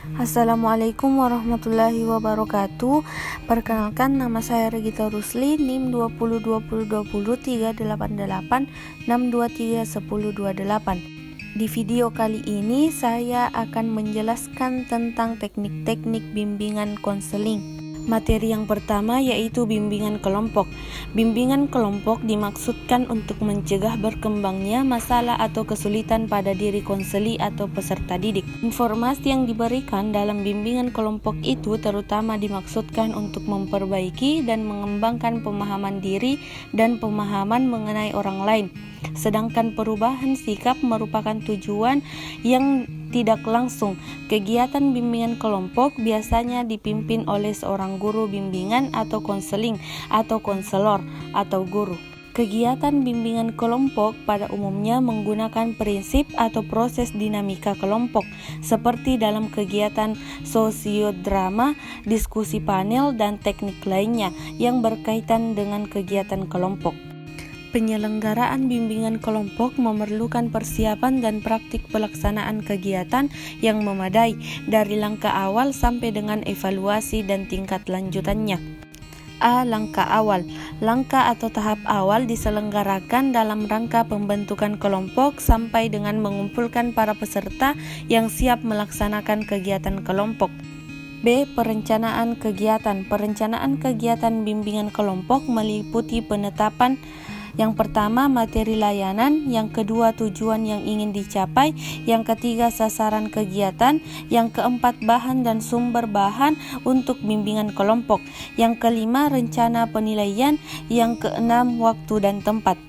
Assalamualaikum warahmatullahi wabarakatuh. Perkenalkan, nama saya Regita Rusli, NIM 2020-202388623108. Di video kali ini saya akan menjelaskan tentang teknik-teknik bimbingan konseling. Materi yang pertama yaitu bimbingan kelompok. Bimbingan kelompok dimaksudkan untuk mencegah berkembangnya masalah atau kesulitan pada diri konseli atau peserta didik. Informasi yang diberikan dalam bimbingan kelompok itu terutama dimaksudkan untuk memperbaiki dan mengembangkan pemahaman diri dan pemahaman mengenai orang lain. Sedangkan perubahan sikap merupakan tujuan yang tidak langsung. Kegiatan bimbingan kelompok biasanya dipimpin oleh seorang guru bimbingan atau konseling atau konselor atau guru. Kegiatan bimbingan kelompok pada umumnya menggunakan prinsip atau proses dinamika kelompok seperti dalam kegiatan sosiodrama, diskusi panel, dan teknik lainnya yang berkaitan dengan kegiatan kelompok. Penyelenggaraan bimbingan kelompok memerlukan persiapan dan praktik pelaksanaan kegiatan yang memadai dari langkah awal sampai dengan evaluasi dan tingkat lanjutannya. Langkah awal. Langkah atau tahap awal diselenggarakan dalam rangka pembentukan kelompok sampai dengan mengumpulkan para peserta yang siap melaksanakan kegiatan kelompok. B. Perencanaan kegiatan. Perencanaan kegiatan bimbingan kelompok meliputi penetapan yang pertama, materi layanan, yang kedua, tujuan yang ingin dicapai, yang ketiga, sasaran kegiatan, yang keempat, bahan dan sumber bahan untuk bimbingan kelompok, yang kelima, rencana penilaian, yang keenam, waktu dan tempat.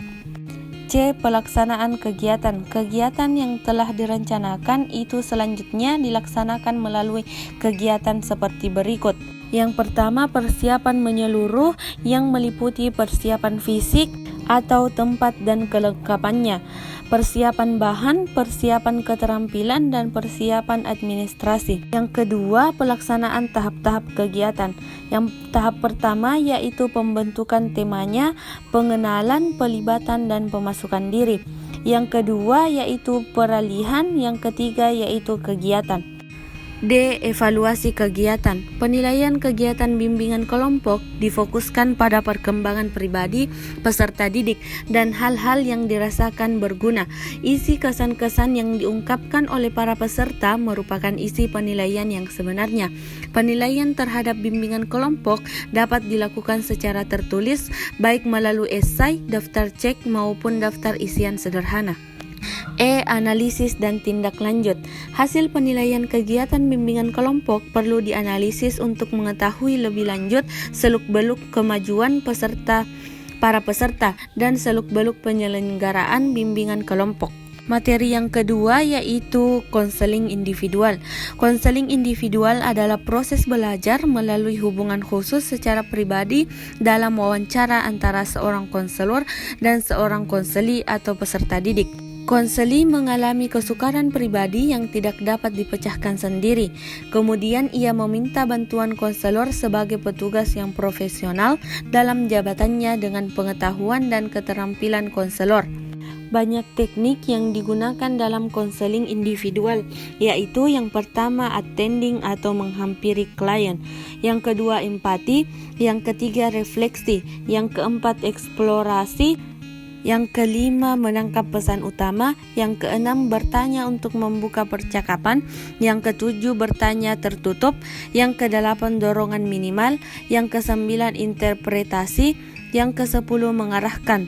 C. Pelaksanaan kegiatan. Kegiatan yang telah direncanakan itu selanjutnya dilaksanakan melalui kegiatan seperti berikut. Yang pertama, persiapan menyeluruh yang meliputi persiapan fisik atau tempat dan kelengkapannya, persiapan bahan, persiapan keterampilan, dan persiapan administrasi. Yang kedua, pelaksanaan tahap-tahap kegiatan. Yang tahap pertama yaitu pembentukan temanya, pengenalan, pelibatan, dan pemasukan diri. Yang kedua yaitu peralihan, yang ketiga yaitu kegiatan. D. Evaluasi kegiatan. Penilaian kegiatan bimbingan kelompok difokuskan pada perkembangan pribadi peserta didik dan hal-hal yang dirasakan berguna. Isi kesan-kesan yang diungkapkan oleh para peserta merupakan isi penilaian yang sebenarnya. Penilaian terhadap bimbingan kelompok dapat dilakukan secara tertulis, baik melalui esai, daftar cek, maupun daftar isian sederhana. E. Analisis dan tindak lanjut. Hasil penilaian kegiatan bimbingan kelompok perlu dianalisis untuk mengetahui lebih lanjut seluk-beluk kemajuan para peserta dan seluk-beluk penyelenggaraan bimbingan kelompok. Materi yang kedua yaitu konseling individual. Konseling individual adalah proses belajar melalui hubungan khusus secara pribadi dalam wawancara antara seorang konselor dan seorang konseli atau peserta didik. Konseli mengalami kesukaran pribadi yang tidak dapat dipecahkan sendiri. Kemudian ia meminta bantuan konselor sebagai petugas yang profesional dalam jabatannya dengan pengetahuan dan keterampilan konselor. Banyak teknik yang digunakan dalam konseling individual, yaitu yang pertama attending atau menghampiri klien, yang kedua empati, yang ketiga refleksi, yang keempat eksplorasi, yang kelima menangkap pesan utama, yang keenam bertanya untuk membuka percakapan, yang ketujuh bertanya tertutup, yang kedelapan dorongan minimal, yang kesembilan interpretasi, yang kesepuluh mengarahkan,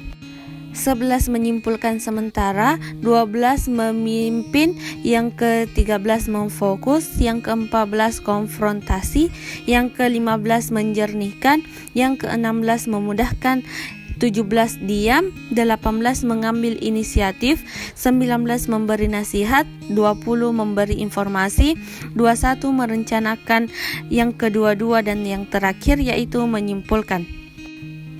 11 menyimpulkan sementara, 12 memimpin, yang ke-13 memfokus, yang ke-14 konfrontasi, yang ke-15 menjernihkan, yang ke-16 memudahkan, 17 diam, 18 mengambil inisiatif, 19 memberi nasihat, 20 memberi informasi, 21 merencanakan, yang kedua-dua dan yang terakhir yaitu menyimpulkan.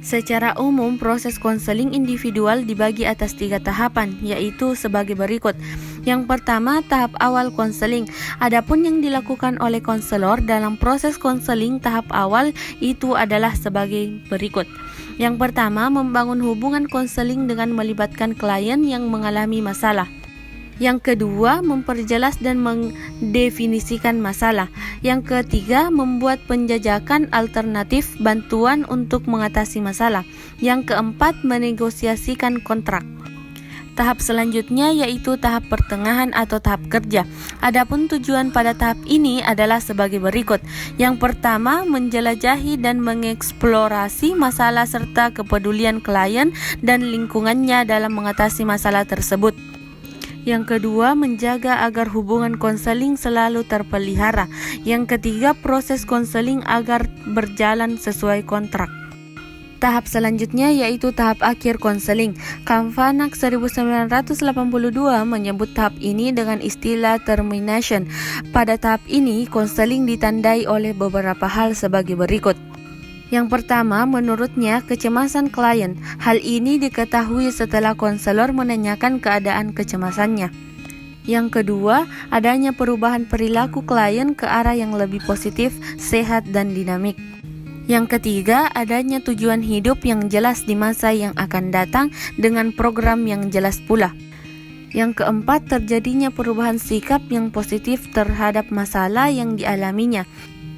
Secara umum, proses konseling individual dibagi atas 3 tahapan, yaitu sebagai berikut. Yang pertama, tahap awal konseling. Adapun yang dilakukan oleh konselor dalam proses konseling tahap awal itu adalah sebagai berikut. Yang pertama, membangun hubungan konseling dengan melibatkan klien yang mengalami masalah. Yang kedua, memperjelas dan mendefinisikan masalah. Yang ketiga, membuat penjajakan alternatif bantuan untuk mengatasi masalah. Yang keempat, menegosiasikan kontrak. Tahap selanjutnya yaitu tahap pertengahan atau tahap kerja. Adapun tujuan pada tahap ini adalah sebagai berikut. Yang pertama, menjelajahi dan mengeksplorasi masalah serta kepedulian klien dan lingkungannya dalam mengatasi masalah tersebut. Yang kedua, menjaga agar hubungan konseling selalu terpelihara. Yang ketiga, proses konseling agar berjalan sesuai kontrak. Tahap selanjutnya yaitu tahap akhir konseling. Kamphanak 1982 menyebut tahap ini dengan istilah termination. Pada tahap ini, konseling ditandai oleh beberapa hal sebagai berikut. Yang pertama, menurutnya kecemasan klien. Hal ini diketahui setelah konselor menanyakan keadaan kecemasannya. Yang kedua, adanya perubahan perilaku klien ke arah yang lebih positif, sehat, dan dinamik. Yang ketiga, adanya tujuan hidup yang jelas di masa yang akan datang dengan program yang jelas pula. Yang keempat, terjadinya perubahan sikap yang positif terhadap masalah yang dialaminya.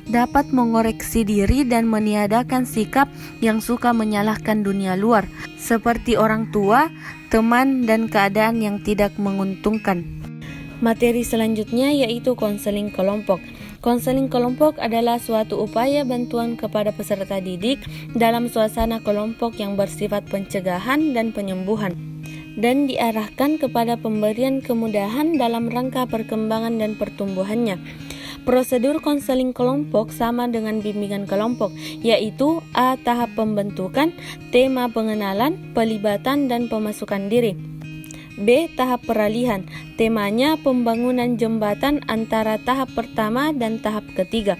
Dapat mengoreksi diri dan meniadakan sikap yang suka menyalahkan dunia luar, seperti orang tua, teman, dan keadaan yang tidak menguntungkan. Materi selanjutnya yaitu konseling kelompok. Konseling kelompok adalah suatu upaya bantuan kepada peserta didik dalam suasana kelompok yang bersifat pencegahan dan penyembuhan, dan diarahkan kepada pemberian kemudahan dalam rangka perkembangan dan pertumbuhannya. Prosedur konseling kelompok sama dengan bimbingan kelompok, yaitu A. Tahap pembentukan, tema pengenalan, pelibatan, dan pemasukan diri. B. Tahap peralihan, temanya pembangunan jembatan antara tahap pertama dan tahap ketiga.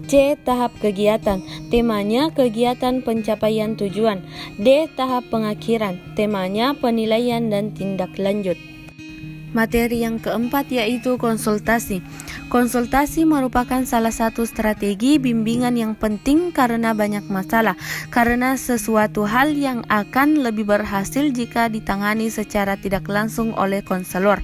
C. Tahap kegiatan, temanya kegiatan pencapaian tujuan. D. Tahap pengakhiran, temanya penilaian dan tindak lanjut. Materi yang keempat yaitu konsultasi. Konsultasi merupakan salah satu strategi bimbingan yang penting karena banyak masalah, karena sesuatu hal yang akan lebih berhasil jika ditangani secara tidak langsung oleh konselor.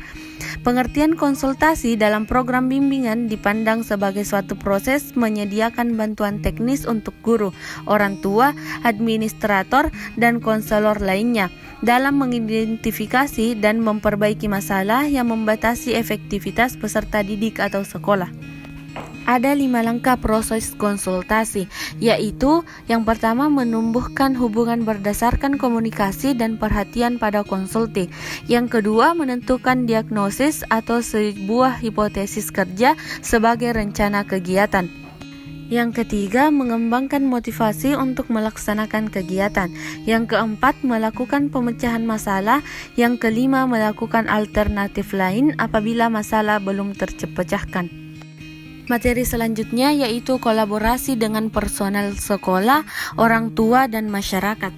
Pengertian konsultasi dalam program bimbingan dipandang sebagai suatu proses menyediakan bantuan teknis untuk guru, orang tua, administrator, dan konselor lainnya dalam mengidentifikasi dan memperbaiki masalah yang membatasi efektivitas peserta didik atau sekolah. Ada 5 langkah proses konsultasi, yaitu yang pertama menumbuhkan hubungan berdasarkan komunikasi dan perhatian pada konsulti. Yang kedua, menentukan diagnosis atau sebuah hipotesis kerja sebagai rencana kegiatan. Yang ketiga, mengembangkan motivasi untuk melaksanakan kegiatan. Yang keempat, melakukan pemecahan masalah. Yang kelima, melakukan alternatif lain apabila masalah belum terpecahkan. Materi selanjutnya yaitu kolaborasi dengan personel sekolah, orang tua, dan masyarakat.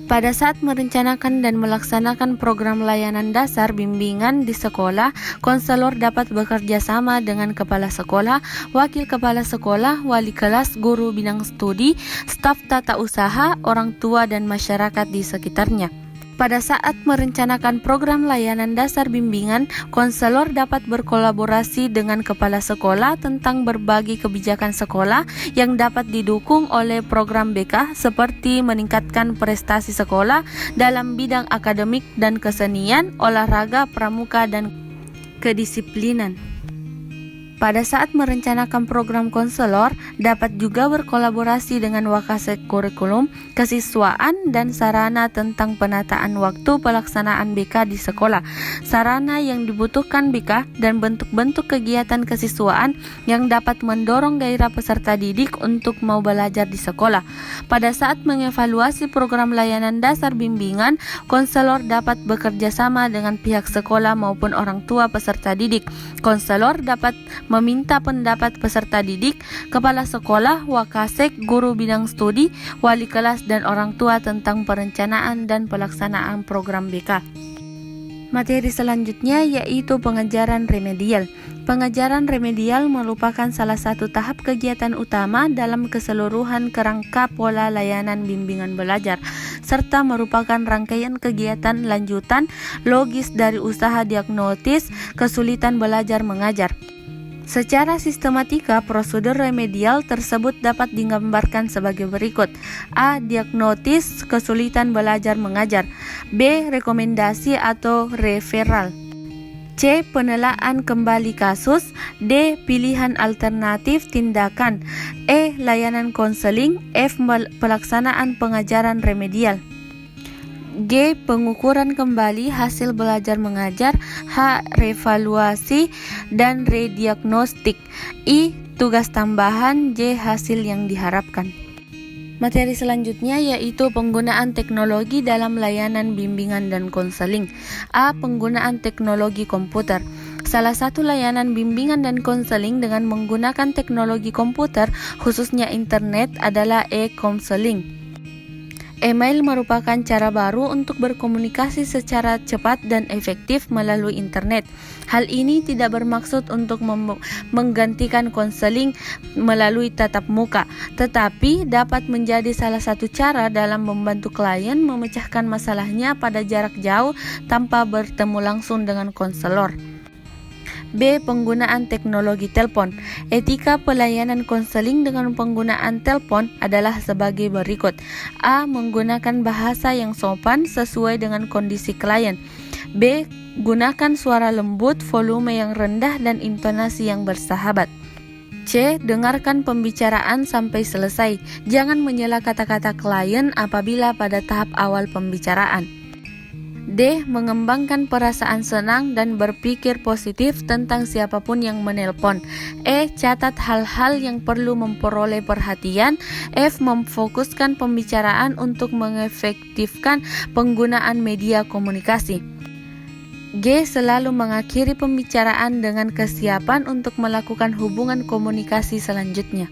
Pada saat merencanakan dan melaksanakan program layanan dasar bimbingan di sekolah, konselor dapat bekerja sama dengan kepala sekolah, wakil kepala sekolah, wali kelas, guru bidang studi, staf tata usaha, orang tua, dan masyarakat di sekitarnya. Pada saat merencanakan program layanan dasar bimbingan, konselor dapat berkolaborasi dengan kepala sekolah tentang berbagai kebijakan sekolah yang dapat didukung oleh program BK seperti meningkatkan prestasi sekolah dalam bidang akademik dan kesenian, olahraga, pramuka, dan kedisiplinan. Pada saat merencanakan program konselor, dapat juga berkolaborasi dengan wakasek kurikulum, kesiswaan, dan sarana tentang penataan waktu pelaksanaan BK di sekolah, sarana yang dibutuhkan BK, dan bentuk-bentuk kegiatan kesiswaan yang dapat mendorong gairah peserta didik untuk mau belajar di sekolah. Pada saat mengevaluasi program layanan dasar bimbingan, konselor dapat bekerja sama dengan pihak sekolah maupun orang tua peserta didik. Konselor dapat meminta pendapat peserta didik, kepala sekolah, wakasek, guru bidang studi, wali kelas, dan orang tua tentang perencanaan dan pelaksanaan program BK. Materi selanjutnya yaitu pengajaran remedial. Pengajaran remedial merupakan salah satu tahap kegiatan utama dalam keseluruhan kerangka pola layanan bimbingan belajar. serta merupakan rangkaian kegiatan lanjutan logis dari usaha diagnosis kesulitan belajar mengajar. Secara sistematika, prosedur remedial tersebut dapat digambarkan sebagai berikut. A. Diagnosis kesulitan belajar mengajar. B. Rekomendasi atau referral. C. Penelaan kembali kasus. D. Pilihan alternatif tindakan. E. Layanan konseling. F. Pelaksanaan pengajaran remedial. G. Pengukuran kembali hasil belajar mengajar. H. Revaluasi dan rediagnostik. I. Tugas tambahan. J. Hasil yang diharapkan. Materi selanjutnya yaitu penggunaan teknologi dalam layanan bimbingan dan konseling. A. Penggunaan teknologi komputer. Salah satu layanan bimbingan dan konseling dengan menggunakan teknologi komputer, khususnya internet, adalah e-counseling. Email merupakan cara baru untuk berkomunikasi secara cepat dan efektif melalui internet. Hal ini tidak bermaksud untuk menggantikan konseling melalui tatap muka, tetapi dapat menjadi salah satu cara dalam membantu klien memecahkan masalahnya pada jarak jauh tanpa bertemu langsung dengan konselor. B. Penggunaan teknologi telepon. Etika pelayanan konseling dengan penggunaan telepon adalah sebagai berikut. A. Menggunakan bahasa yang sopan sesuai dengan kondisi klien. B. Gunakan suara lembut, volume yang rendah, dan intonasi yang bersahabat. C. Dengarkan pembicaraan sampai selesai. Jangan menyela kata-kata klien apabila pada tahap awal pembicaraan. D. Mengembangkan perasaan senang dan berpikir positif tentang siapapun yang menelpon. E. Catat hal-hal yang perlu memperoleh perhatian. F. Memfokuskan pembicaraan untuk mengefektifkan penggunaan media komunikasi. G. Selalu mengakhiri pembicaraan dengan kesiapan untuk melakukan hubungan komunikasi selanjutnya.